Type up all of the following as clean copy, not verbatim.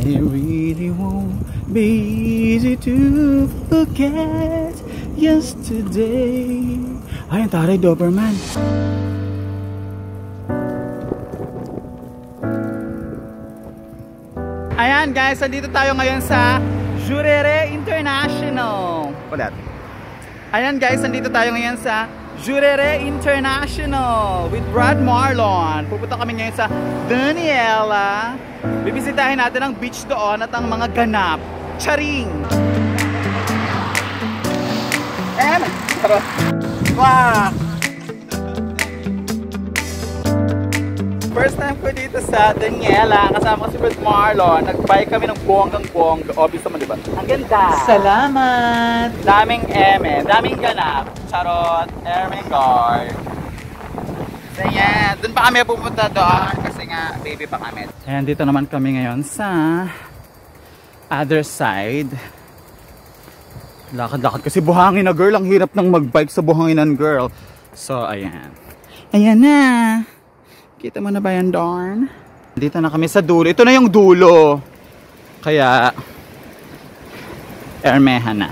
it really won't be easy to forget yesterday. Ay, ang taray, Doberman. Ayan guys, andito tayo ngayon sa Jurere International. Ulit. Ayan guys, andito tayo ngayon sa Jurere International with Brad Marlon. Pupunta kami ngayon sa Daniela. Bibisitahin natin ang beach doon at ang mga ganap. Charing! Wow! First time ko dito sa Daniela. Kasama ko si Brad Marlon. Nag-buy kami ng bonggang-bongga. Obvious naman, diba? Ang ganda! Salamat! Daming eme, daming ganap. Charot, Ermengarde. So yan, dun pa kami pupunta doon kasi nga baby pa kami. Ayan, dito naman kami ngayon sa other side. Lakad-lakad kasi buhangin na girl. Ang hirap ng mag-bike sa buhanginan girl. So ayan. Ayan na. Kita mo na ba yan, Darn? Dito na kami sa dulo. Ito na yung dulo. Kaya Ermehan na.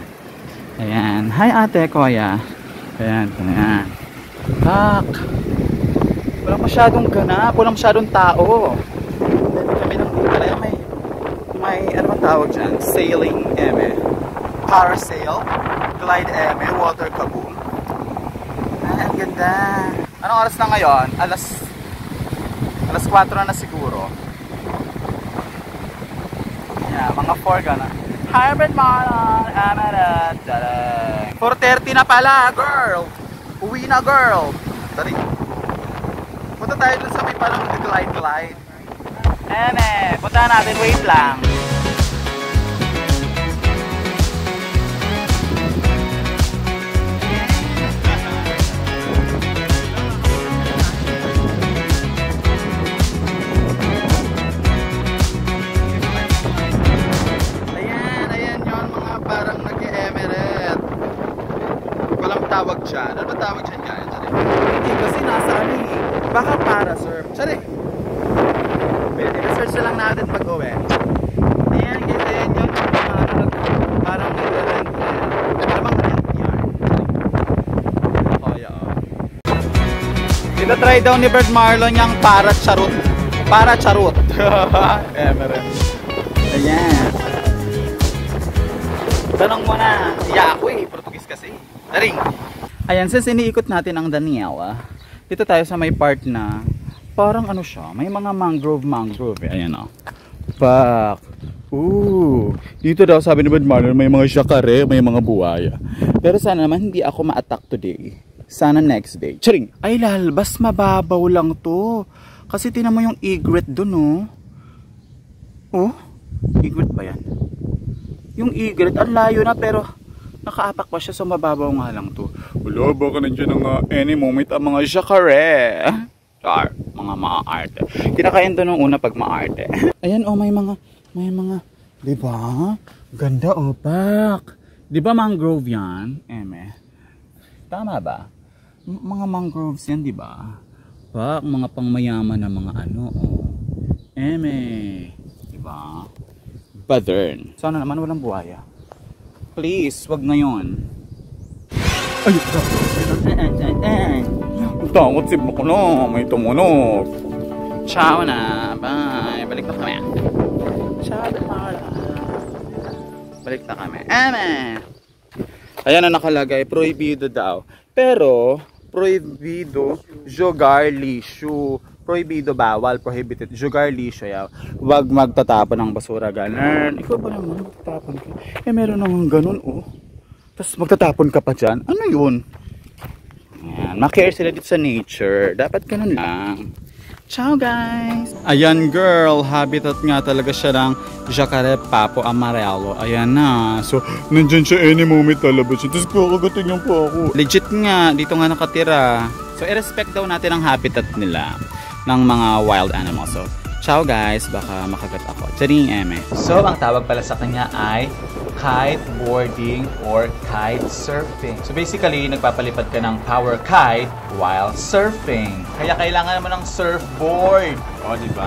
Ayan. Hi ate, kuya. Ayan, ayan. Tak. Walang masyadong ganap. Walang masyadong tao. Kami lang dito na may ano ba tawag dyan? Sailing eme. Parasail. Glide eme. Water kaboom. Ang ganda. Anong oras na ngayon? Alas 4 na siguro. Yeah, mga 4 gana. Hybrid Marlon. 4:30 na pala, girl. Uwi na, girl. Tari. Punta tayo dun sa may parang glide. Punta natin. Wait lang. Tawag dyan. Ano ba tawag dyan guys? Hindi kasi nasa ano eh. Baka para surf. Sorry. Pwede na-search na lang natin pag-uwi. Ayan guys, ayan yun. Parang nag-rent na yan. Parang rent yard. Oh yeah. Dito try daw ni Brad Marlon yung para charot. Para charot. Emerald. Ayan. Tanong mo na. Iya ako eh. Portugis kasi. Daring. Ayan, since iniikot natin ang Daniela, dito tayo sa may part na parang ano siya, may mga mangrove eh. Ayan o. Pak. Dito daw sabi ni Brad Marlon, may mga syakare, may mga buhaya. Pero sana naman hindi ako ma-attack today. Sana next day. Charing! Ay lalbas, mababaw lang to. Kasi tinan mo yung egret dun oh. Egret ba yan? Yung egret, ang layo na pero nakaapak pa siya, so mababaw nga lang to. Wala, baka nandiyan ang any moment ang mga syakare. Mga maarte. Kinakain to nung una pag maarte. Ayan may mga, diba? Ganda pak. Diba mangrove yan? Eme. Tama ba? Mga mangroves yan, diba? Pak, mga pangmayaman na mga ano, Eme. Diba? Badern. Sana naman walang buhaya. Please, wag ngayon. Ay, takot si Boko na. May tumunog. Ciao na. Bye. Balik na kami. Ciao na. Balik na kami. Ayan na nakalagay. Prohibido daw. Pero, prohibido jogar lixo. Prohibido, bawal, prohibited, jogar lixo yaw. Huwag magtatapon ng basura, ganun. Ikaw ba naman magtatapon ka? Meron naman ganun, Tapos magtatapon ka pa dyan. Ano yun? Ayan, ma-care sila dito sa nature. Dapat ganun lang. Ciao, guys! Ayan, girl. Habitat nga talaga siya ng Jacare Papo Amarelo. Ayan na. So, nandyan siya any moment talabas siya. Tapos kakagatin niyo po ako. Legit nga. Dito nga nakatira. So, i-respect daw natin ang habitat nila ng mga wild animals. So, ciao guys, baka makagat ako. Charing eme. So, ang tawag pala sa kanya ay kiteboarding or kite surfing. So, basically, nagpapalipad ka ng power kite while surfing. Kaya kailangan mo ng surfboard. O, diba?